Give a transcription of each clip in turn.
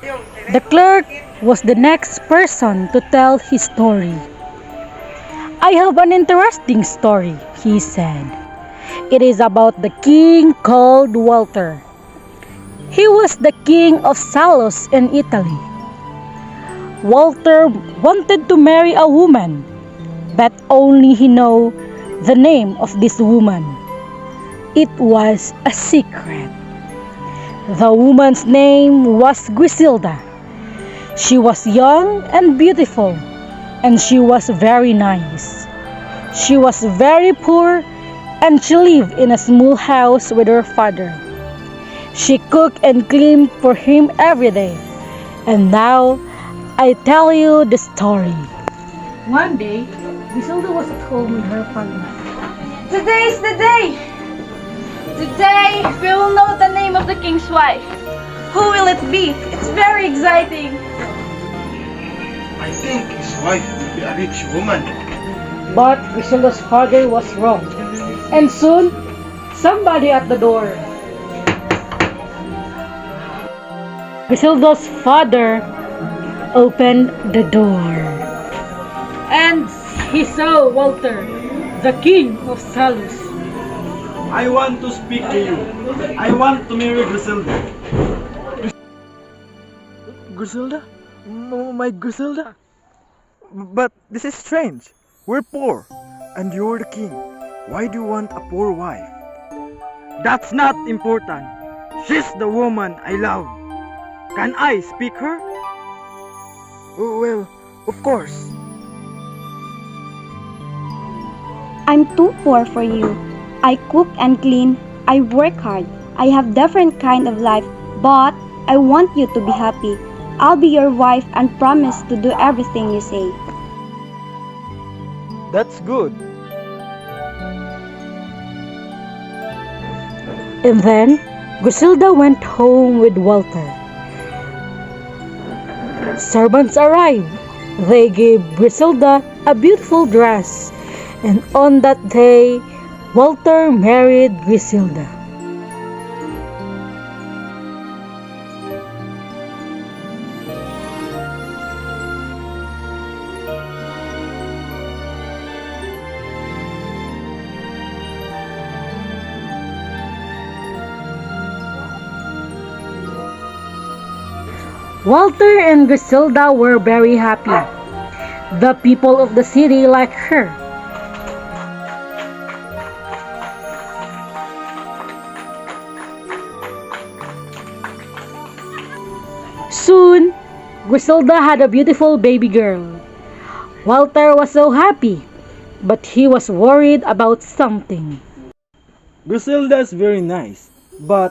The clerk was the next person to tell his story. I have an interesting story, he said. It is about the king called Walter. He was the king of Salos in Italy. Walter wanted to marry a woman, but only he knew the name of this woman. It was a secret. The woman's name was Griselda. She was young and beautiful, and she was very nice. She was very poor, and she lived in a small house with her father. She cooked and cleaned for him every day. And now, I tell you the story. One day, Griselda was at home with her father. Today is the day! Today, we will know the name of the king's wife. Who will it be? It's very exciting. I think his wife will be a rich woman. But Griselda's father was wrong. And soon, somebody at the door. Griselda's father opened the door. And he saw Walter, the king of Salos. I want to speak to you. I want to marry Griselda. Griselda? My Griselda? But this is strange. We're poor, and you're the king. Why do you want a poor wife? That's not important. She's the woman I love. Can I speak her? Oh, well, of course. I'm too poor for you. I cook and clean. I work hard. I have different kind of life, but I want you to be happy. I'll be your wife and promise to do everything you say. That's good. And then, Griselda went home with Walter. Servants arrived. They gave Griselda a beautiful dress. And on that day, Walter married Griselda. Walter and Griselda were very happy. The people of the city liked her. Soon, Griselda had a beautiful baby girl. Walter was so happy, but he was worried about something. Griselda is very nice, but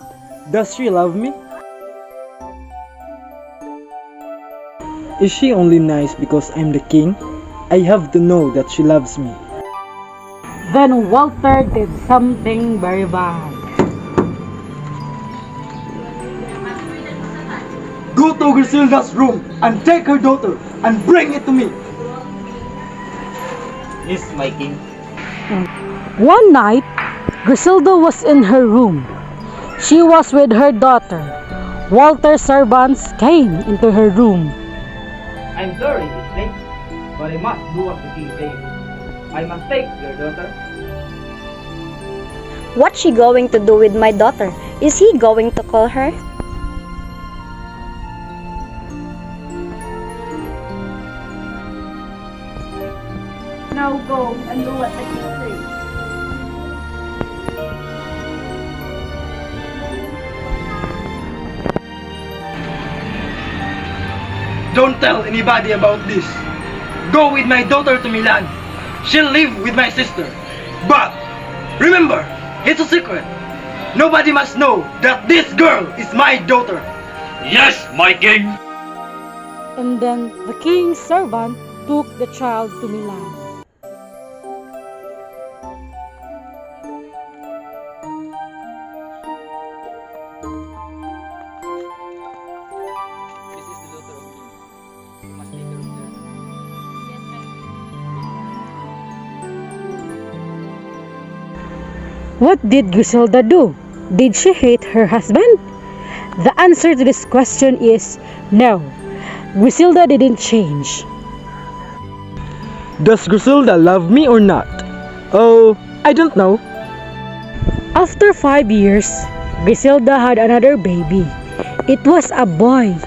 does she love me? Is she only nice because I'm the king? I have to know that she loves me. Then Walter did something very bad. Go to Griselda's room and take her daughter and bring it to me. Yes, my king. One night, Griselda was in her room. She was with her daughter. Walter's servants came into her room. I'm sorry, it's late, but I must do what the king says. I must take your daughter. What's she going to do with my daughter? Is he going to call her? Now go and do what the king says. Don't tell anybody about this. Go with my daughter to Milan. She'll live with my sister. But remember, it's a secret. Nobody must know that this girl is my daughter. Yes, my king. And then the king's servant took the child to Milan. This is the daughter of king. You must take her there. What did Griselda do? Did she hate her husband? The answer to this question is no. Griselda didn't change. Does Griselda love me or not? Oh, I don't know. After 5 years, Griselda had another baby. It was a boy.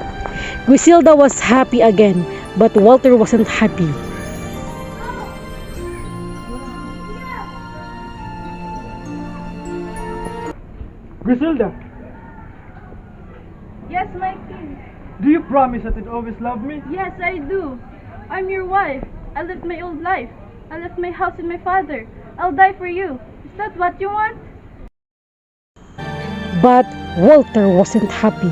Griselda was happy again, but Walter wasn't happy. Griselda, Yes, my king. do you promise that you'd always love me? Yes, I do. I'm your wife. I left my old life. I left my house and my father. I'll die for you. Is that what you want? But Walter wasn't happy.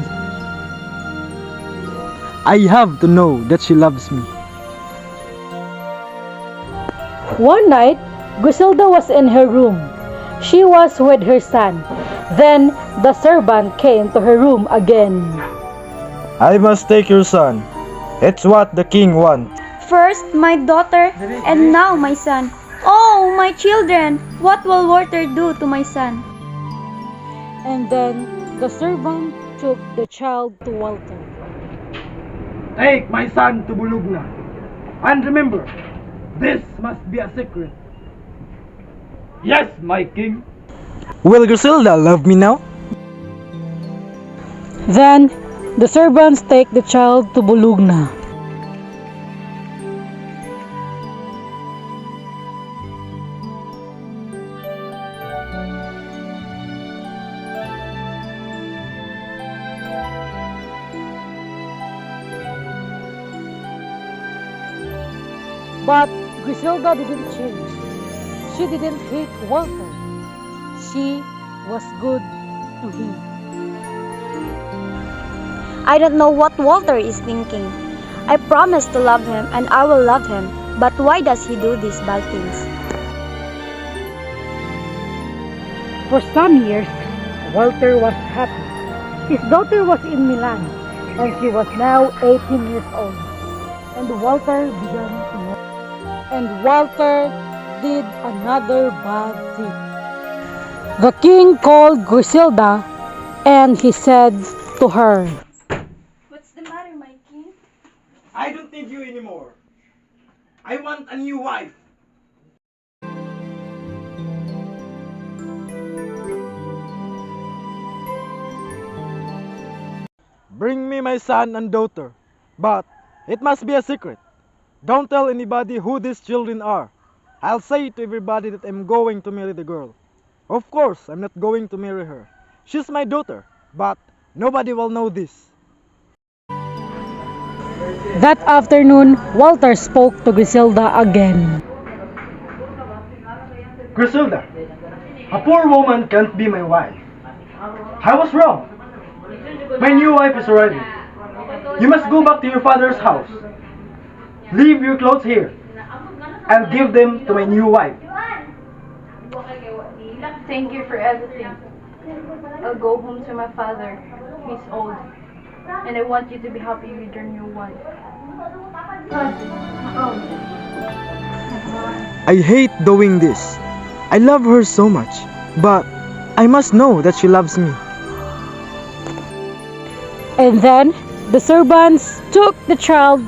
I have to know that she loves me. One night, Griselda was in her room. She was with her son. Then the servant came to her room again. I must take your son. It's what the king wants. First my daughter, and now my son. Oh, my children, what will Walter do to my son? And then the servant took the child to Walter. Take my son to Bulugna. And remember, this must be a secret. Yes, my king. Will Griselda love me now? Then the servants take the child to Bulugna. But Griselda didn't change. She didn't hate Walter. She was good to him. I don't know what Walter is thinking. I promised to love him and I will love him. But why does he do these bad things? For some years, Walter was happy. His daughter was in Milan, and she was now 18 years old. And Walter began to know. And Walter did another bad thing. The king called Griselda, and he said to her, What's the matter, my king? I don't need you anymore. I want a new wife. Bring me my son and daughter. But it must be a secret. Don't tell anybody who these children are. I'll say to everybody that I'm going to marry the girl. Of course, I'm not going to marry her. She's my daughter, but nobody will know this. That afternoon, Walter spoke to Griselda again. Griselda, a poor woman can't be my wife. I was wrong. My new wife is arriving. You must go back to your father's house. Leave your clothes here. I'll give them to my new wife. Thank you for everything. I'll go home to my father. He's old. And I want you to be happy with your new wife. I hate doing this. I love her so much, but I must know that she loves me. And then the servants took the child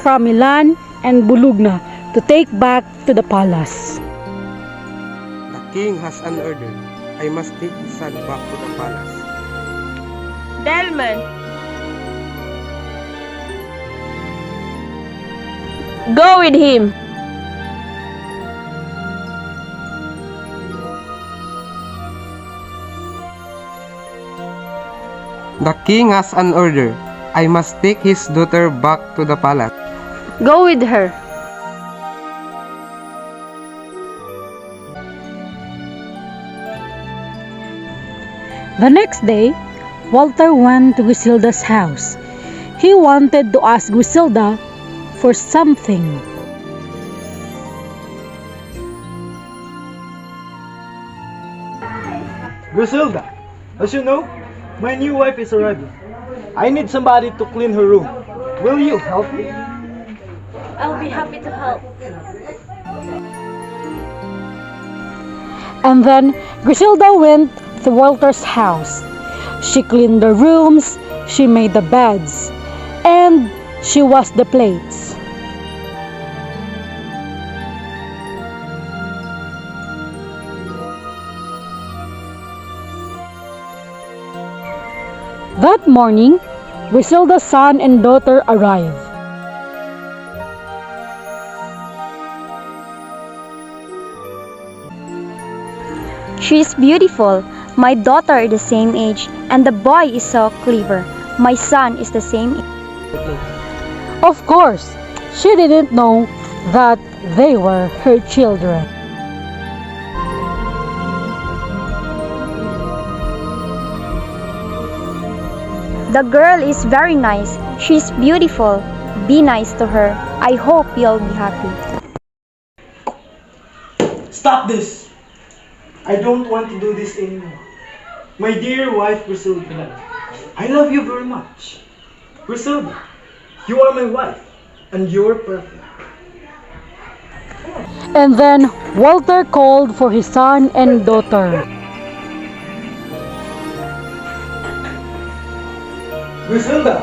from Milan and Bulugna to take back to the palace. The king has an order. I must take his son back to the palace. Delman! Go with him! The king has an order. I must take his daughter back to the palace. Go with her. The next day, Walter went to Griselda's house. He wanted to ask Griselda for something. Griselda, as you know, my new wife is arriving. I need somebody to clean her room. Will you help me? I'll be happy to help. And then Griselda went to Walter's house. She cleaned the rooms, she made the beds, and she washed the plates. That morning, Griselda's son and daughter arrived. She is beautiful. My daughter is the same age, and the boy is so clever. My son is the same age. Of course, she didn't know that they were her children. The girl is very nice. She's beautiful. Be nice to her. I hope you'll be happy. Stop this! I don't want to do this anymore. My dear wife, Griselda, I love you very much. Griselda, you are my wife, and you're perfect. And then Walter called for his son and daughter. Griselda,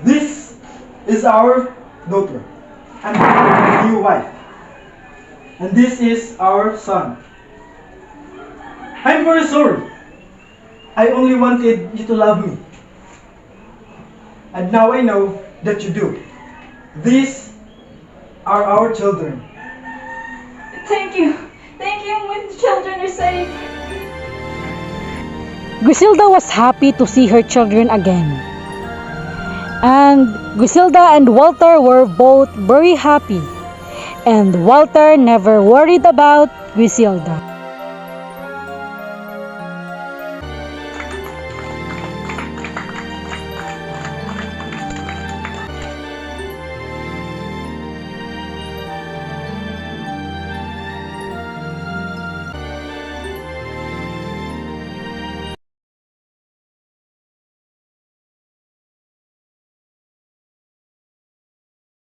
this is our daughter, and my new wife. And this is our son. I'm very sorry. I only wanted you to love me. And now I know that you do. These are our children. Thank you. Thank you. My children are safe. Griselda was happy to see her children again. And Griselda and Walter were both very happy. And Walter never worried about Griselda.